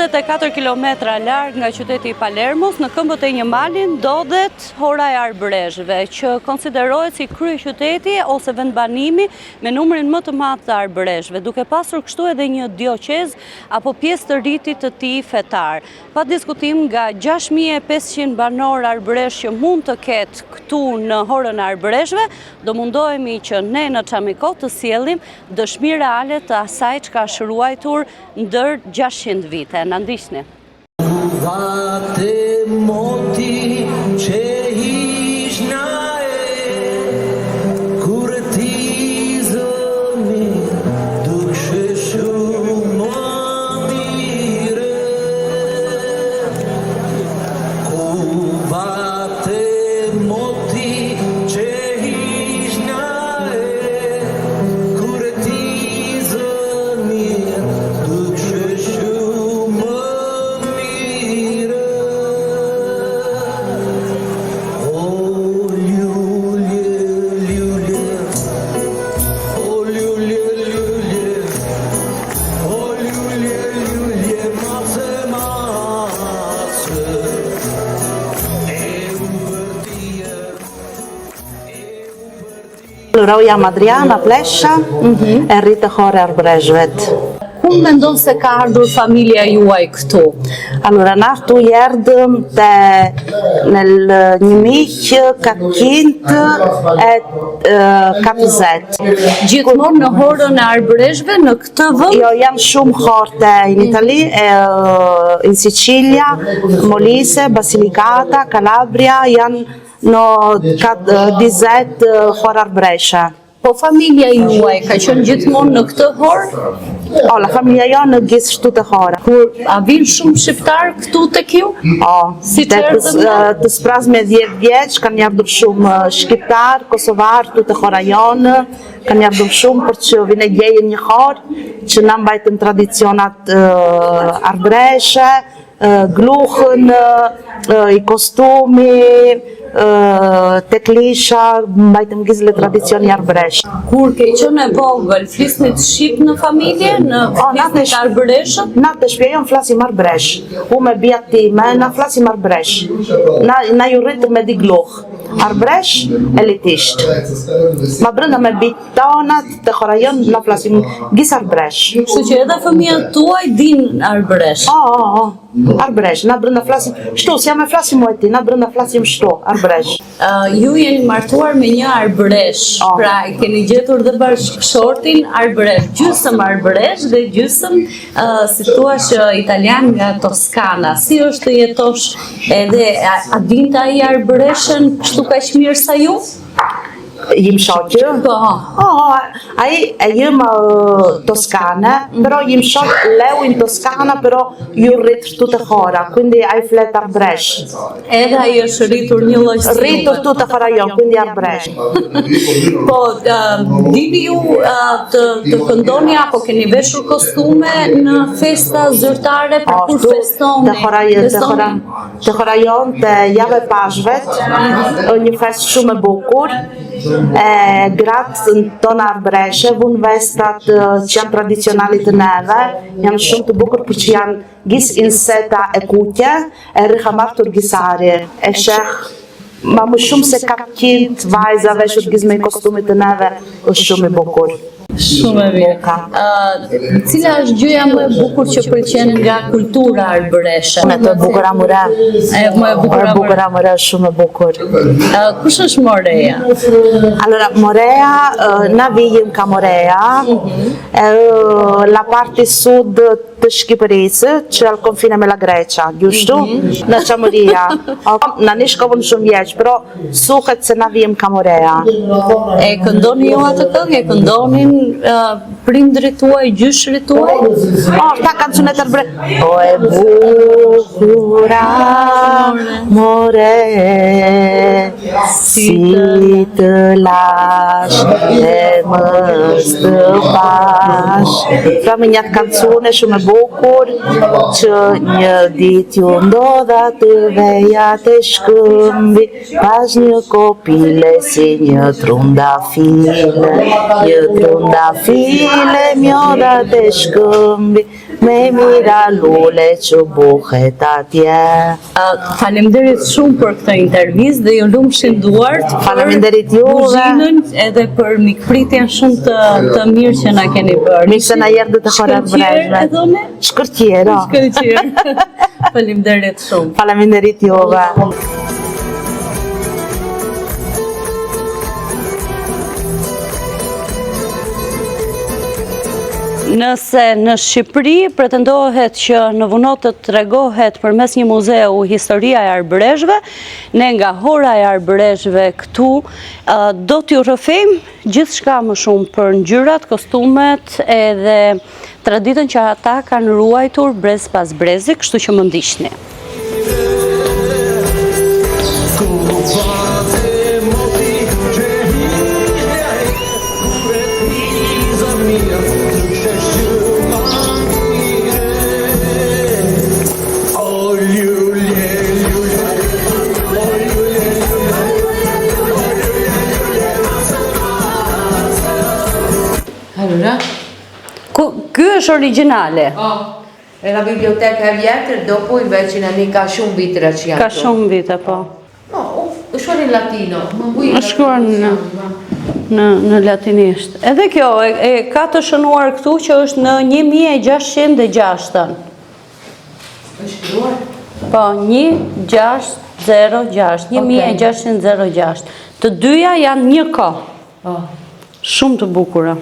24 km larg nga qyteti i Palermos, në këmbët e një mali ndodhet Hora e Arbreshëve, që konsiderohet si kryeqyteti ose vendbanimi me numrin më të madh të arbreshëve, duke pasur kështu edhe një dioqez apo pjesë të rritit të tij fetar. Pa diskutim, nga 6500 banor arbresh që mund të ketë këtu në Horën e Arbreshëve, do mundohemi që ne në Çamiko të sjellim dëshmi reale të asaj që ka shruajtur ndër 600 vite. Në ndishni. Allora, io jam Adriana Plesha, e rritë Hora e Arbreshëvet. Ku mendon se ka ardhur familja juaj këtu? Allora, nashtu erdhëm nel 1540. Gjithmonë në Horën e Arbreshëve në këtë vend? Jo, janë shumë horte in Italia, in Sicilia, Molise, Basilicata, Calabria, janë në 20 Hora Arbreshe. Po familja juaj ka qenë gjithmonë në këtë horë? O, la familja jo në gjithë shtu të hora. A vinë shumë shqiptarë këtu tek ju? O, si të spraz me 10 vjeç, kanë ardhur shumë shqiptarë, kosovarë, këtu të hora jonë, kanë ardhur shumë për që vine gjejnë një horë, që na mbajtën tradicionat arbreshe, gluhën, i kostumi, teklisha, mbajtëm gizle tradicioni arbresh. Kur ke qenë e vogël, flisnit shqip në familje, në flisnit arbreshët? Na të shpjejon flasim arbresh. Me bia time, na flasim arbresh. Na ju rritëm me di gluhë. Arbresh, elitisht. Ma brënda me bitë tonat të Horajon, na flasim gjis arbresh. Kështu që edhe fëmijët tuaj din arbresh? Arbresh, na brënda flasim, shtu, si jam e flasim mueti, na brënda flasim shtu, arbresh. Ju jeni martuar me një arbresh, pra keni gjetur dhe bashkëshortin arbresh, gjysëm arbresh dhe gjysëm, si thua që italian nga Toskana. Si është të jetosh edhe, a dinte ai arbreshën kështu kaq mirë sa ju? Jim shoqë? Po. Ai e jim Toskana, però jim shoqë leu in Toskana, però ju rrit këtu të Hora, quindi ai flet arbresh. Edhe ai është rritur një lloj stili. Rritur këtu të Horajon, quindi arbresh. Po, dini ju të këndoni apo keni veshur kostume në festa zyrtare për kur festoni? Të Horajon, të Jave Pashvet, një fest shumë e bukur. Gratë tonë arbreshe, vunë vestat që janë tradicionalit të neve, janë shumë të bukur për që janë gjis inseta e kutje, e rrihamar turgisari, e sheh ma më shumë se 400 vajza veshur gjis me kostumit të neve, është shumë i bukur. Shumë e mirë. Cila është gjëja më e bukur që pëlqen nga kultura arbreshe? Më të bukur amore. Më e bukur amore, shumë e bukur. Kush është Moreja? Allora, Moreja, na vijim ka Moreja, la parte sud të Shqipërisë, që al confine me la Grecia, giusto? Në Çamoria. Na nish kovën shumë vjeç, però suhet se na vijim ka Moreja. E këndoni ju atë këngë? E këndonin prindrit tuaj, gjyshrit tuaj? Ta kancunet arbreshe. O e bukura more, si të lash e më stëpash. Pra me njatë kancune shumë e bukur, që një dit ju ndodha të veja të shkëmbi, pas një kopile si një trundafile, një trundafile mjoda të shkëmbi, Me mira lule që buhet atje. Faleminderit shumë për këtë intervistë dhe ju lumshin duart. Faleminderit juve. Kuzhinën edhe për mikpritjen shumë të mirë që na keni bërë. Mirë se na erdhët të Hora të Brezhve. Shkërqiera. Faleminderit shumë. Faleminderit juve. Nëse në Shqipëri pretendohet që në vunotët tregohet përmes një muzeu historia e Arbreshve, ne nga Hora e Arbreshve këtu do t'ju rrëfejmë gjithçka më shumë për ngjyrat, kostumet edhe traditën që ata kanë ruajtur brez pas brezi, kështu që më ndiqni. Ky është origjinale. È la biblioteca è vjetër, dopo invece ne ka shumë vite që janë. Ka shumë vite, po. No, është shkruar in latino. Është shkruar në latinisht. Edhe kjo e ka të shënuar këtu që është në 1606. Është shkruar? Po, 1606, 1606. Të dyja janë një kohë. Shumë të bukura.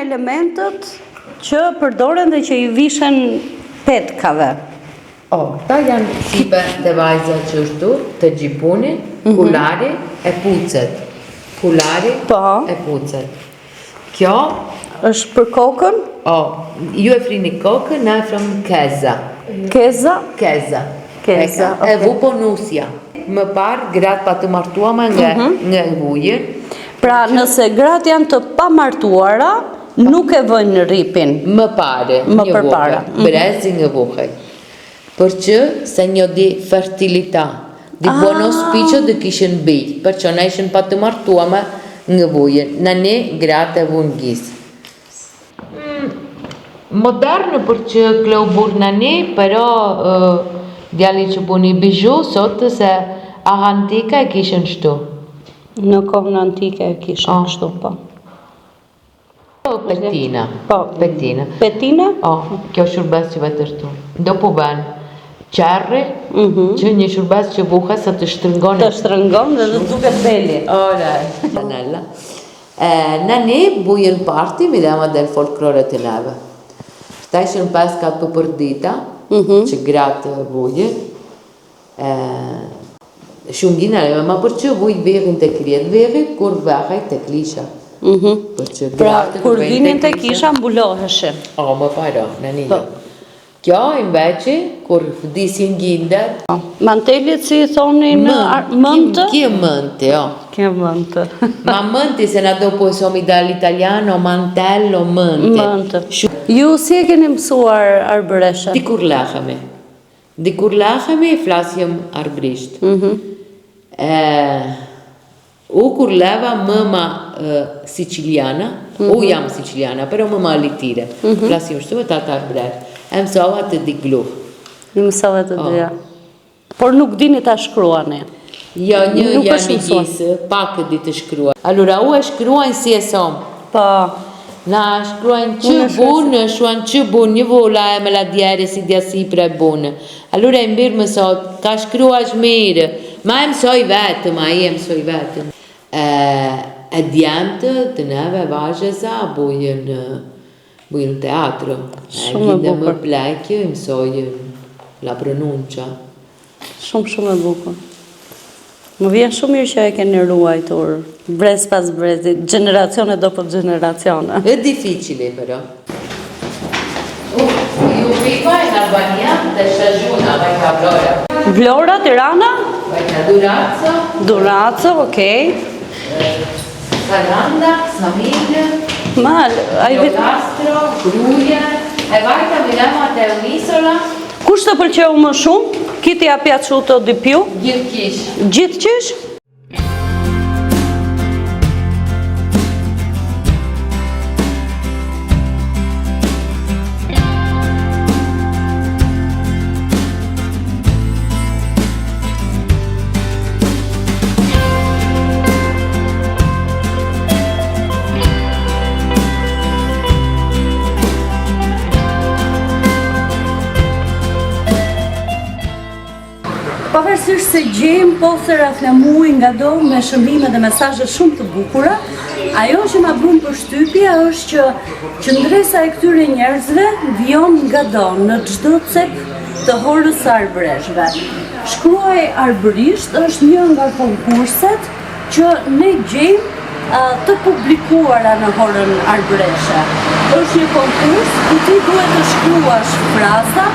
Elementët që përdoren dhe që i vishen petkave. Ta janë sipe të vajza që është të gjipuni, kulari e pucet. Kulari e pucet. Kjo është për kokën? Ju e frini kokën, na e frim keza. Keza? Keza. E vu po nusja. Më parë, gratë pa të martuama nga vujën. Pra, nëse gratë janë të pa martuara, nuk e vënë ripin. Më pare, një vuhë, brezi një vuhë. Për që se një di fertilita, di buon auspicio dhe kishen bijë, për që në ishen pa të martuame një vujën, në ne gratë e vunë gjisë. Modernë për që kleu burë në ne, pero djali që buni bijou, sotë se antika e kishen shtu. Në kohën antike e kishen shtu, po. Petina. Petina? Kjo shurbes që vetërtu. Dopo ben qerri, që një shurbes që buhe se të shtrëngon. Të shtrëngon dhe të duke beli. Nella. Në ne bujën parti mi dama del folklore të neve. Shta ishën peskat për përdita, që gratë bujën. Shumë gjinare, ma për që bujë verin të krijet veri, kur vahaj të klisha. Pra, kur vinin të kisha mbuloheshin. Më paro, në një. Kjo, invece, kur vdisin gjindet. Mantelit si thoni në mëntë? Kjo mëntë, Kjo mëntë. Ma mënti se na dopo somi dall'italiano, mantello, mëntë. Ju si e keni mësuar arbëreshën? Dikur lahemi, flasjem arbrisht. U kur leva mëma siciliana, jam siciliana, pero mëma litire. Flasim shtu e ta arbresh. E mësova të di gluh. Mësova të dyja. Por nuk dini ta shkruani. Jo, një jam i gjisë, pak di të shkrua. Allora, u e shkruajnë si e somë. Pa. Na shkruajnë që bunë, shuan që bunë, një vola e me la djeri si djasi pre bunë. Allora, e mbirë mësot, ka shkruash mirë. Ma e mësoj vetë, E djemtë të neve vazhesa bujën teatro. Shumë e bukur. Më plekjë, mësojën la pronuncia. Shumë e bukur. Më vjen shumë mirë që e keni ruajtur, brez pas brezi, generazione dopo generazione. È difficile però. Io vivo in Albania, da stagione, vai a Vlora. Vlora, Tirana? Vai a Durazzo. Durazzo, ok. Saranda, Snamil. Mal, Castro, Gruja. E vai a Milano até un'isola. Kush të pëlqeu më shumë? Kiti a piaciuto di più? Gjithqish. Gjithqish? Pavarësisht se gjejmë postera flamuj nga do me shërbime dhe mesazhe shumë të bukura, ajo që ma bën përshtypje është që qëndresa e këtyre njerëzve vjen nga do në çdo cep të horës së arbreshve. Shkruaj arbërisht është një nga konkurset që ne gjejmë të publikuara në horën arbreshe. Është një konkurs ku ti duhet të shkruash fraza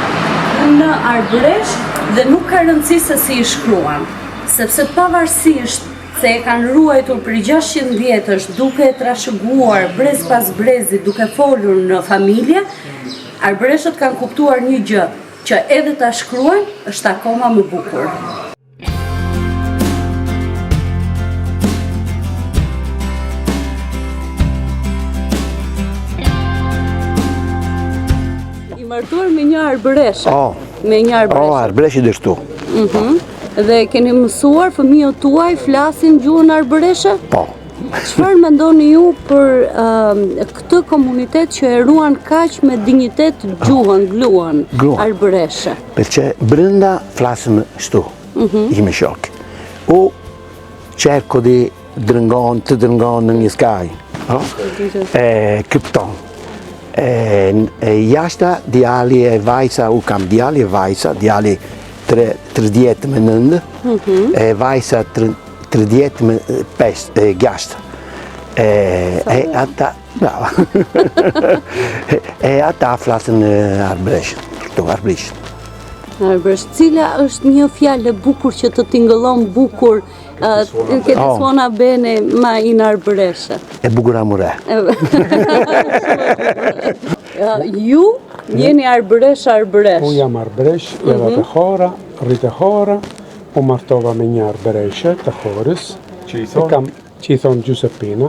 në arbresh dhe nuk ka rëndësi se si i shkruan, sepse pavarësisht se e kanë ruajtur për 600 vjetësh duke e trashëguar brez pas brezi, duke folur në familje, arbreshët kanë kuptuar një gjë, që edhe ta shkruan është akoma më bukur. I martuar me një arbëreshe. Me një arbëreshe. Arbëreshi dështu. Dhe keni mësuar fëmijët tuaj flasin gjuhën arbëreshe? Po. Çfarë mendoni ju për këtë komunitet që e ruan kaq me dinjitet gjuhën arbëreshe? Perché brenda flasim shtu, i me shok. U cerco di të dërngon në një skaj. Krypton. Jashta djali e vajsa, u kam djali e vajsa, djali 30 me nëndë, e vajsa 30 me 6. E ata, brava, e ata flasin arbresh, këtu arbresh. Arbresh, cila është një fjalë e bukur që të tingëllon bukur, che ti suona bene ma in arbëreshe? E bukur amore. Ju jeni arbëresh. Unë jam arbëresh, jeva të hora, rritë hora, u martova me një arbëreshe të horës, që i thonë Giuseppina,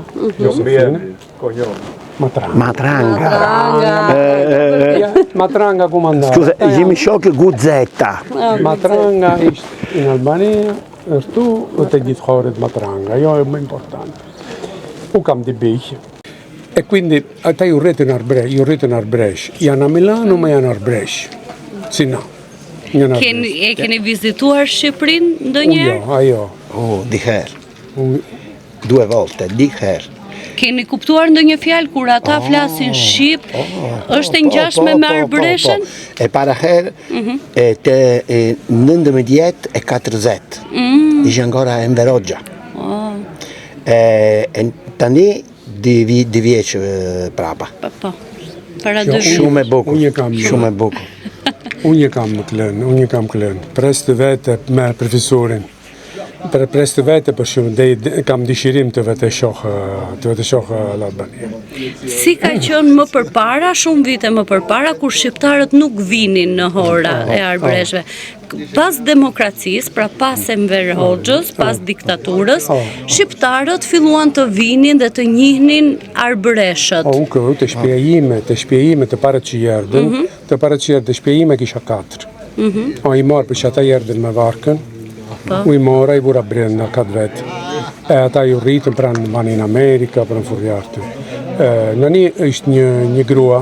Matranga. Matranga comandata. Scusa, jemi shok Guzetta. Matranga ishtë in Albania, është të gjithë horët Matranga, jo è më importante. U kam di bijë. E quindi ata ju rritën arbresh, janë a Milano ma janë arbresh, si na. E keni vizituar Shqipërinë ndonjëherë? Jo. Di herë. 2 volte, di herë. Keni kuptuar ndonjë fjalë kur ata flasin shqip? Është e ngjashme me arbëreshen? E para herë te 19 e 40. Ishte ancora in Veroggia. Tani di vjeç prapa. Po. Para 2 vjeç. Shumë e bukur. Unë e kam klënë. Pres të vete me profesorin. Pres të vete për shumë, kam dëshirim të vete shohë l'Albania. Si ka qenë më përpara, shumë vite më përpara, kur shqiptarët nuk vinin në hora e arbreshve? Pas demokracisë, pra pas Enver Hoxhës, pas diktaturës, shqiptarët filluan të vinin dhe të njihnin arbëreshët. Të shpjegime të parët që jerdën, të shpjegime kisha 4. I marë për që ata jerdën me varkën, u i mora i vura brenda 4 vetë. E ata ju rritën pranë në Amerika, pranë furjartën. Në një është një grua,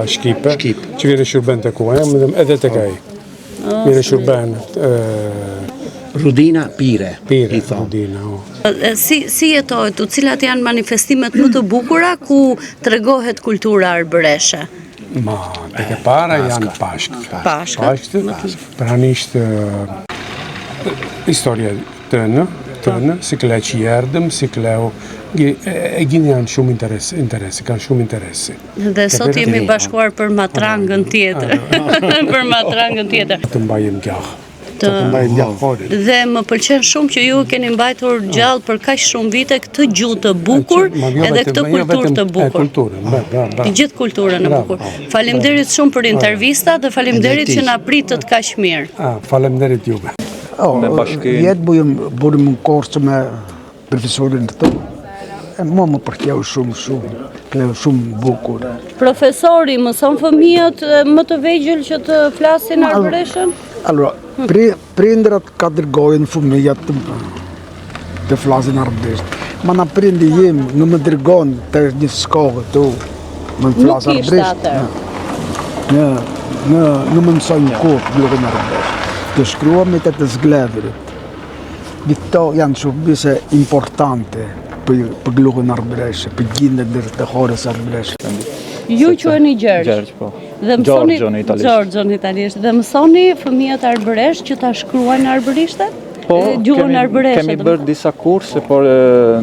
shqipe, që vire shurben të kuaj, edhe të kaj. Vire shurben. Rudina Pire. Rudina. Si jetojtu, cilat janë manifestimet më të bukura ku tregohet kultura arbëreshe? Ma, tek e para janë Pashkët, pranisht historia tënë, si kle që jerdëm, si kleu, e gjinë janë shumë interesi, kanë shumë interesi. Dhe sot jemi bashkuar për matrangën tjetër. Për matrangën tjetër. Të mbajmë gjahë. Të mbajmë gjahë. Dhe më pëlqen shumë që ju keni mbajtur gjallë për kaq shumë vite këtë gjuhë të bukur edhe këtë kulturë të bukur. Gjithë kulturën e bukur. Faleminderit shumë për intervistat dhe faleminderit që na pritët kaq mirë. Faleminderit juve. Jetë bërim në korsë me profesorin të të. Mua më përkjau shumë bukur. Profesori, mëson fëmijët më të vegjël që të flasin arabëreshën? Allora, prindërat ka dërgojnë fëmijët të flasin arabëresht. Ma na prindi jem në më dërgon të një shkollë të më në flasë arabëresht. Në më mësojnë kohë gjuhën arabëresht. Të shkruam të zgledhërit. Këto janë shumë importante për gjuhën arabëreshe, për gjindet të horës arabëreshe. Ju quheni Gjergj? Gjergj, po. Gjorgjo në italisht. Dhe mësoni fëmijët arabëresht që ta shkruajnë arabërishte? Po, kemi bërë disa kurse, por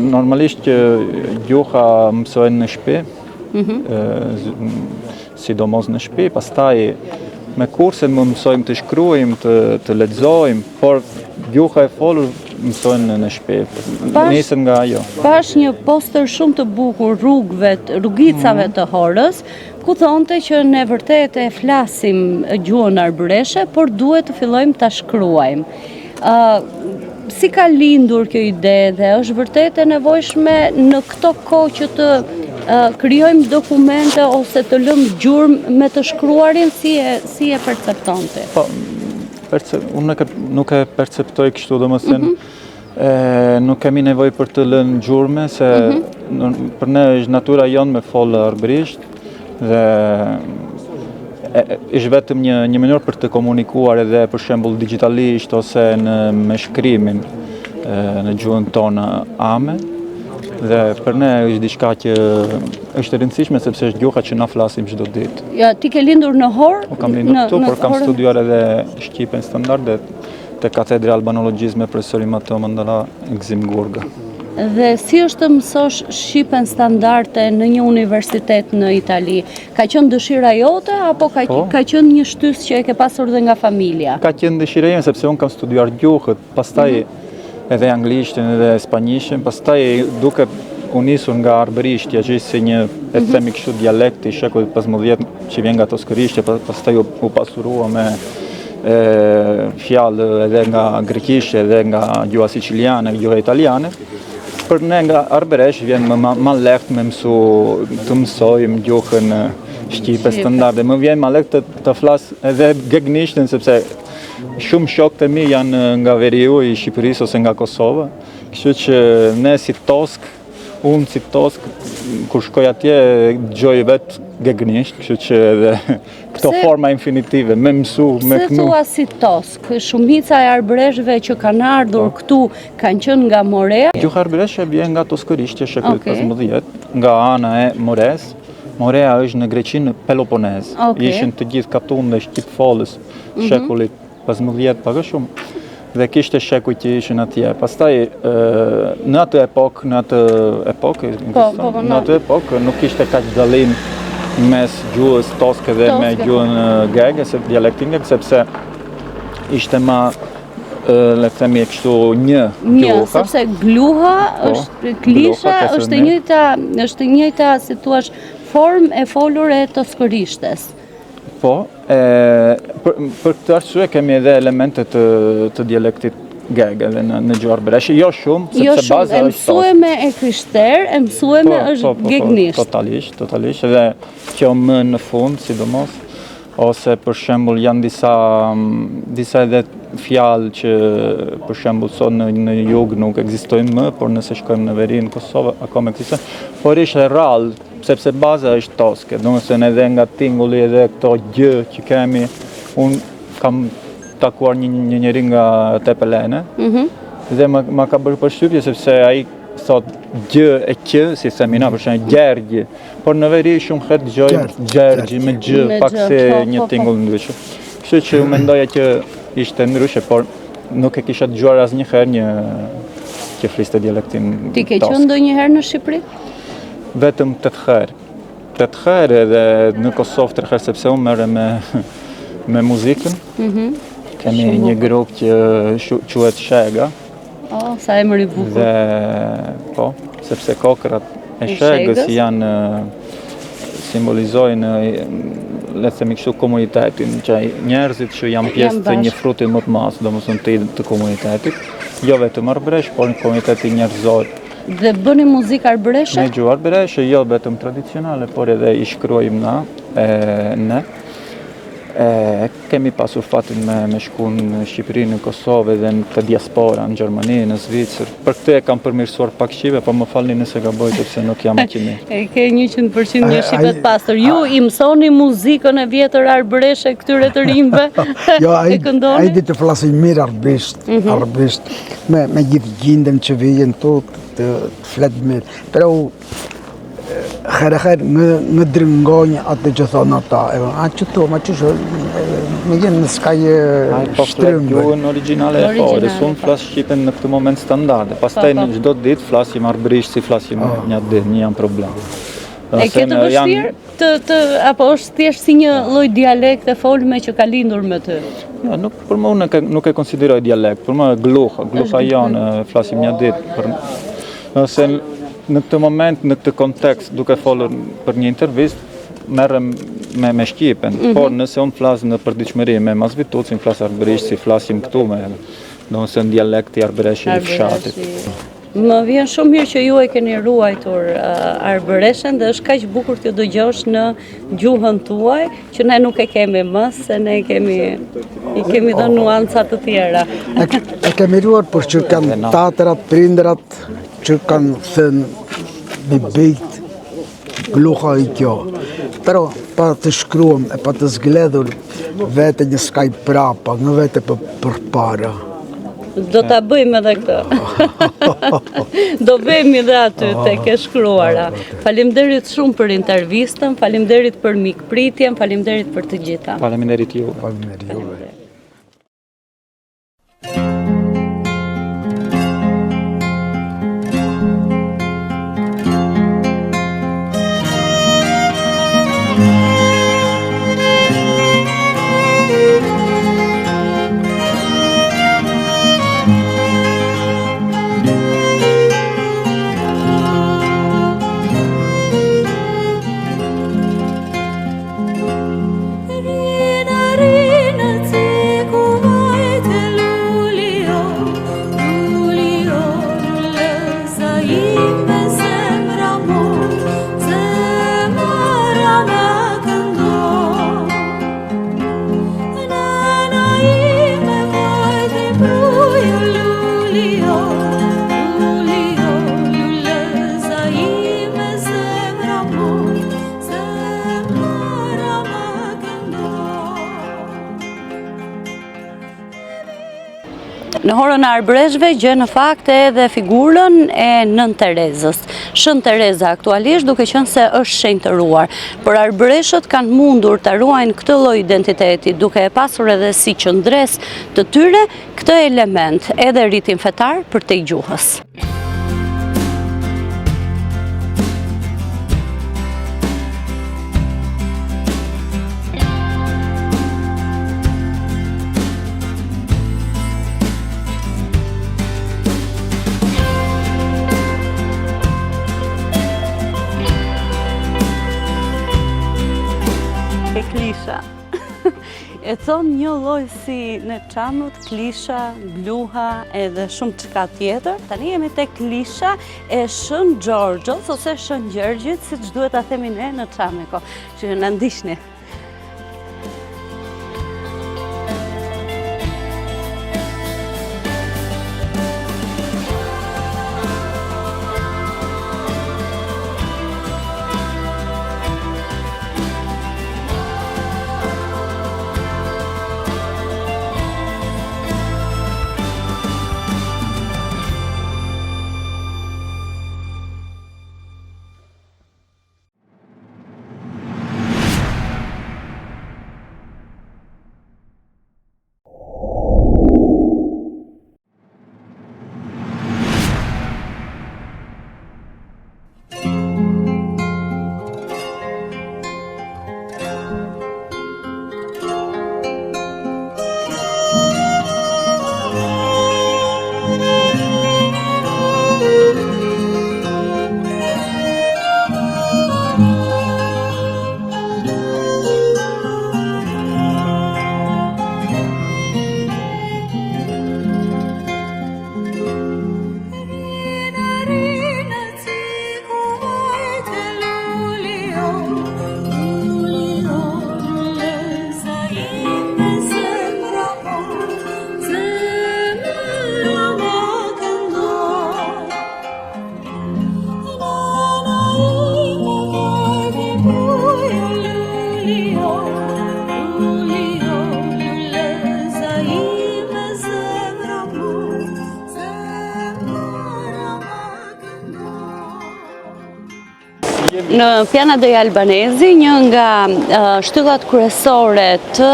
normalisht që gjuha mësojnë në shtëpi, sidomos në shtëpi, pastaj me kurset më mësojmë të shkruajmë, të lexojmë, por gjuha e folur mësojnë në shtëpi. Nisën nga ajo. Pash një poster shumë të bukur rrugicave të Horës, ku thonte që ne vërtet e flasim gjuhën arabëreshe, por duhet të fillojmë ta shkruajmë. Si ka lindur kjo ide dhe është vërtet e nevojshme në këto kohë që të krijojmë dokumente ose të lëmë gjurmë me të shkruarin, si e perceptonte? Po, unë nuk e perceptoj kështu, domethënë nuk kemi nevojë për të lënë gjurmë, se për ne është natyra jonë me folë arabërisht dhe është vetëm një mënyrë për të komunikuar edhe për shembull digitalisht ose me shkrimin në gjuhën tonë ame. Dhe për ne është diçka që është e rëndësishme sepse është gjuha që na flasim çdo ditë. Ja, ti ke lindur në Horë? Kam lindur këtu, por kam studiuar edhe shqipen standarde te Katedra e Albanologjisë me profesori Mateo Mandala Gzim Gurga. Dhe si është të mësosh shqipen standarde në një universitet në Itali? Ka qenë dëshira jote apo ka qenë një shtys që e ke pasur dhe nga familja? Ka qenë dëshira ime sepse unë kam studiuar gjuhët, pastaj edhe anglishtin edhe spanjishtin, pastaj duke u nisur nga arabërishtja, që si një e themi kështu dialekti i shekullit 15 që vjen nga toskërishtja, pastaj u pasurua me fjalë edhe nga greqishtja edhe nga gjuha siciliane, gjuha italiane. Për ne nga arabëresh vjen më lehtë të mësojmë gjuhën shqipe standarde. Më vjen më lehtë të flas edhe gegnishtin sepse shumë shokët e mi janë nga veriu i Shqipërisë ose nga Kosova, kështu që ne si tosk, unë si tosk, kur shkoj atje, gjoj vetë gegnisht, kështu që edhe këto forma infinitive, me mësu, me kënu. Se thua si tosk, shumica e arabëreshëve që kanë ardhur këtu kanë qenë nga Morea? Gjuha arabëreshe vjen nga toskërishtja shekullit 15, nga ana e Mores. Morea është në Greqinë Peloponez. Ishin të gjithë katundë shqipfolës shekullit 15 pak shumë, dhe kishte shekuj që ishin atje. Pastaj, në atë epokë nuk kishte kaq dallim mes gjuhës toske dhe me gjuhën gege, dialektin gege, sepse ishte ma, le të themi kështu një gjuha. Sepse gluha është klisha, është e njëjta, si thua, formë e folur e toskërishtes. Po, për këtë arsye kemi edhe elemente të dialektit gege dhe në gjuhë arabëreshe, jo shumë, sepse baza është tosk. E mësueme e krishterë, e mësueme është gegnisht. Totalisht, edhe kjo më në fund, sidomos, ose për shembull janë disa edhe fjalë që për shembull sot në jug nuk ekzistojnë më, por nëse shkojmë në veri në Kosovë akoma ekzistojnë, por ishte rrallë, sepse baza është toske, domethënë edhe nga tingulli edhe këto gjë që kemi, unë kam takuar një njeri nga Tepelene, dhe ma ka bërë përshtypje sepse ai thot gjë e q, si themi na për shembull gjergj, por në veri shumë herë dëgjoj gjergj me gjë, pak se një tingull ndryshe. Kështu që u mendoja që ishte ndryshe, por nuk e kisha dëgjuar asnjëherë një që fliste dialektin tosk. Ti ke qenë ndonjëherë në Shqipëri? Vetëm 8 herë. 8 herë edhe në Kosovë 3 herë sepse unë merrem me muzikën. Kemi një grup që quhet Shega. Sa emër i bukur. Dhe po, sepse kokrat e Shegës janë simbolizojnë le të themi kështu komunitetin, që njerëzit që janë pjesë të një fruti më të madh, domethënë të komunitetit, jo vetëm arbëresh, por në komunitetin njerëzor. Dhe bëni muzikë arbëreshe? Me gjuhë arbëreshe, jo vetëm tradicionale, por edhe i shkruajmë ne. Kemi pasur fatin me shku në Shqipëri, në Kosovë dhe në diaspora, në Gjermani, në Zvicër. Për këtë e kam përmirësuar pak shqipe, por më falni nëse gaboj sepse nuk jam aq i mirë. E ke 100% një shqipet pastër. Ju i mësoni muzikën e vjetër arbëreshe këtyre të rinjve? Jo, ai di të flasin mirë arbërisht, me gjithë gjindën që vijën të flet mirë. Pero herë në dringonj atë që thonë ata, a që to, ma që shë, me jenë në skaj shtrëmbë. Gjuhën originale e fore, unë flas Shqipen në këtë moment standarde, pastaj në çdo ditë flasim arbërisht si flasim një ditë, një janë problem. E ke të vështirë apo është thjesht si një lloj dialekte folme që ka lindur me ty? Ja, për më unë nuk e konsideroj dialekt, për më gluha janë, flasim një ditë. Nëse në këtë moment, në këtë kontekst, duke folur për një intervist, merrem me Shqipen, por nëse unë flas në përditshmëri me Mazvitucin, flas arbërisht si flasim këtu me domethënë dialekti arbëresh i fshatit. Më vjen shumë mirë që ju e keni ruajtur arbëreshen dhe është kaq bukur të dëgjosh në gjuhën tuaj, që ne nuk e kemi më, se ne i kemi dhënë nuanca të tjera. E kemi ruar për që kanë tatërat, prindërat, që kanë thënë mi bejt gluha i kjo. Pero pa të shkruam e pa të zgledhur vete një skaj prapa, në vete për para. Do ta bëjmë edhe këtë. Do bëjmë edhe aty tek e shkruara. Faleminderit shumë për intervistën, faleminderit për mikpritjen, faleminderit për të gjitha. Faleminderit ju. Faleminderit juve. Në horën e arbëreshve gjë në fakt edhe figurën e Nën Terezës. Shën Tereza aktualisht duke qenë se është shenjtëruar, por arbëreshët kanë mundur ta ruajnë këtë lloj identiteti duke e pasur edhe si qendres të tyre këtë element edhe rritin fetar për te gjuhës. Klisha. E thonë një lloj si në çamut, klisha, gluha edhe shumë çka tjetër. Tani jemi te klisha e Shën Xhorxhos ose Shën Gjergjit, siç duhet ta themi ne në Çamiko. Që na ndiqni. Në Piana dei Albanesi, një nga shtyllat kryesore të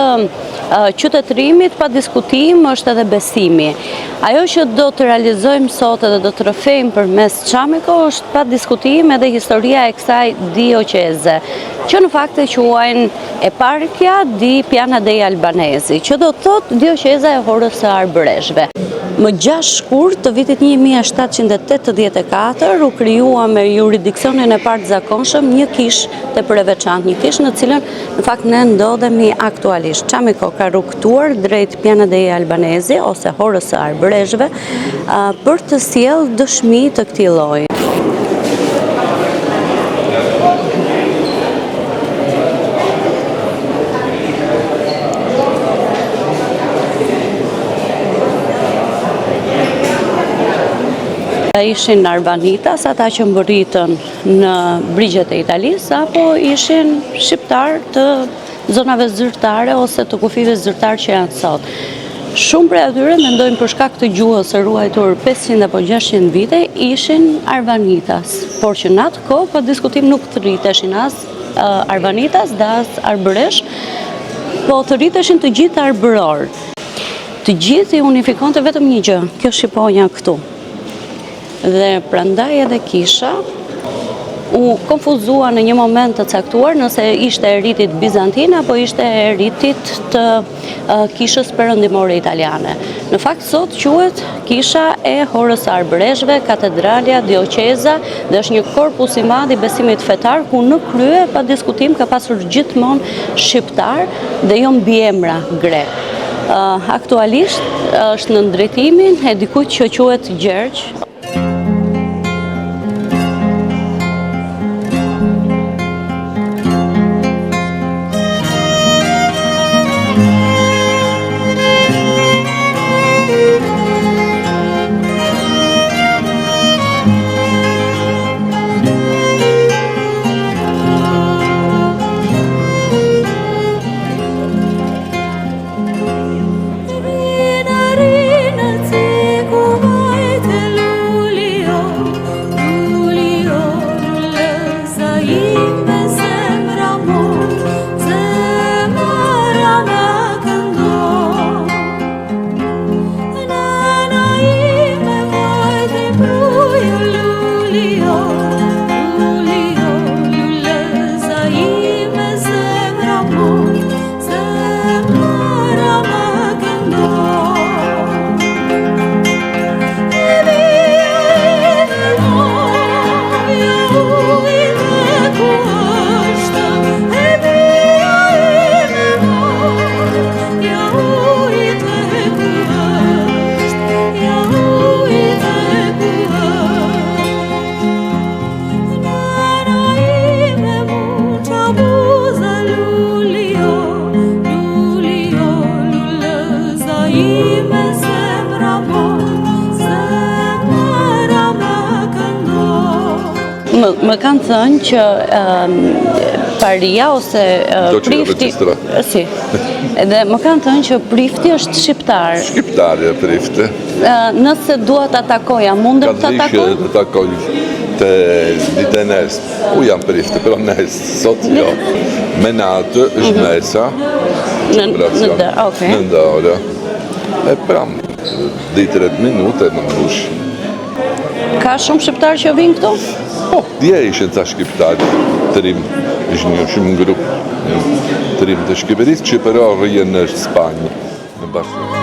qytetërimit pa diskutim është edhe besimi. Ajo që do të realizojmë sot edhe do të rrëfejmë përmes Çamiko është pa diskutim edhe historia e kësaj dioqeze, që në fakt e quajnë Eparkia di Piana dei Albanesi, që do të thotë dioqeza e Horës së Arbreshve. Më 6 shkurt të vitit 1784 u krijua me jurisdiksionin e parë të zakonshëm një kishë të përveçantë, një kishë në cilën në fakt ne ndodhemi aktualisht. Çamiko ka rrugtuar drejt Piana dei Albanesi ose Horës së Arbreshve për të sjellë dëshmi të këtij lloji. Ishin Arbanitas, ata që mbërritën në brigjet e Italisë, apo ishin shqiptar të zonave zyrtare ose të kufive zyrtar që janë sot. Shumë prej atyre mendojnë për shkak të gjuhës së ruajtur 500 apo 600 vite ishin Arbanitas, por që në atë kohë pa diskutim nuk të rriteshin as Arbanitas dhe as Arbëresh, po të rriteshin të gjithë arbëror. Të gjithë i unifikonte vetëm një gjë, kjo shqiponja këtu. Dhe prandaj edhe kisha u konfuzua në një moment të caktuar nëse ishte e rritit bizantin apo ishte e rritit të kishës perëndimore italiane. Në fakt sot quhet kisha e Horës së Arbreshve, katedralja, dioqeza, dhe është një korpus i madh i besimit fetar ku në krye pa diskutim ka pasur gjithmonë shqiptar dhe jo mbiemra grek. Aktualisht është në drejtimin e dikujt që quhet Gjergj. Më kanë thënë që paria ose prifti, si, edhe më kanë thënë që prifti është shqiptar. Shqiptarja prifti. Nëse dua të takoja, mundet të takoj? Të takoj të ditë nesë. U jam prifti, pero nesë, sot jo. Me natë është nesa. Në ndore. E pram, 2-3 minute në mbush. Ka shumë shqiptar që vinë këtu? Po, dje ishen ta shqiptarë të rim, ishë një shumë grup të rim të Shqipërisë që për orë në Spanjë, në Barcelona.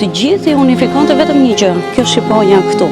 Të gjithë i unifikonte vetëm një gjë, kjo shqiponja këtu.